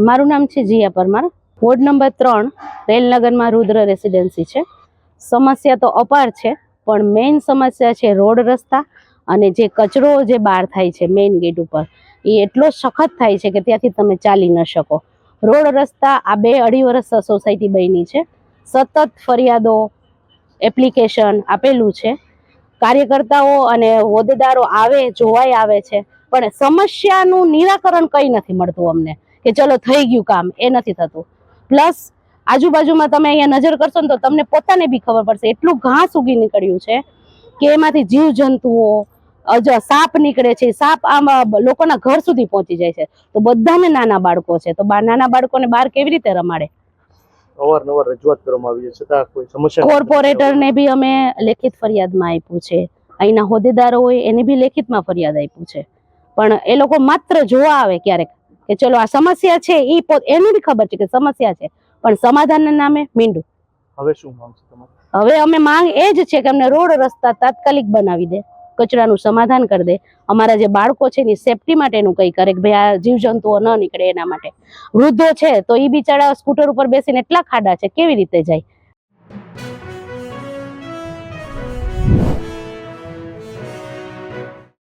મારું નામ છે જીયા પરમાર. વોર્ડ નંબર 3 રેલનગરમાં રુદ્ર રેસિડેન્સી છે. સમસ્યા તો અપાર છે, પણ મેઇન સમસ્યા છે રોડ રસ્તા અને જે કચરો જે બહાર થાય છે મેઇન ગેટ ઉપર, એ એટલો સખત થાય છે કે ત્યાંથી તમે ચાલી ન શકો. રોડ રસ્તા આ 2-2.5 વર્ષ સોસાયટી બની છે. સતત ફરિયાદો, એપ્લિકેશન આપેલું છે. કાર્યકર્તાઓ અને હોદ્દેદારો આવે, જોવાય આવે છે, પણ સમસ્યાનું નિરાકરણ કંઈ નથી મળતું અમને કે ચલો થઈ ગયું કામ, એ નથી થતું. પ્લસ આજુબાજુમાં તમે અહીંયા નજર કરશો ને તો તમને પોતાને બી ખબર પડશે, એટલું ઘાસ ઉગી નીકળ્યું છે કે એમાંથી જીવજંતુઓ, સાપ નીકળે છે. સાપ આમ લોકોના ઘર સુધી પહોંચી જાય છે. તો બધાને નાના બાળકો છે, તો નાના બાળકોને બહાર કેવી રીતે રમાડે? અવારનવાર રજૂઆત કરવામાં આવી છે, છતાં કોઈ સમસ્યા. કોર્પોરેટરને બી અમે લેખિત ફરિયાદમાં આપ્યું છે, અહીંના હોદ્દેદારો હોય એને બી લેખિતમાં ફરિયાદ આપ્યું છે, પણ એ લોકો માત્ર જોવા આવે ક્યારેક કે ચલો આ સમસ્યા છે, એને બી ખબર છે કે સમસ્યા છે, પણ સમાધાનના નામે મીંડું. હવે શું માંગ છે તમારી? હવે અમે માંગ એ જ છે કે અમને રોડ રસ્તા તાત્કાલિક બનાવી દે, કચરાનું સમાધાન કરી દે, અમારા જે બાળકો છે એની સેફટી માટેનું કંઈ કરે કે ભાઈ આ જીવજંતુઓ ન નીકળે એના માટે. વૃદ્ધો છે તો એ બિચારા સ્કૂટર ઉપર બેસીને એટલા ખાડા છે, કેવી રીતે જાય?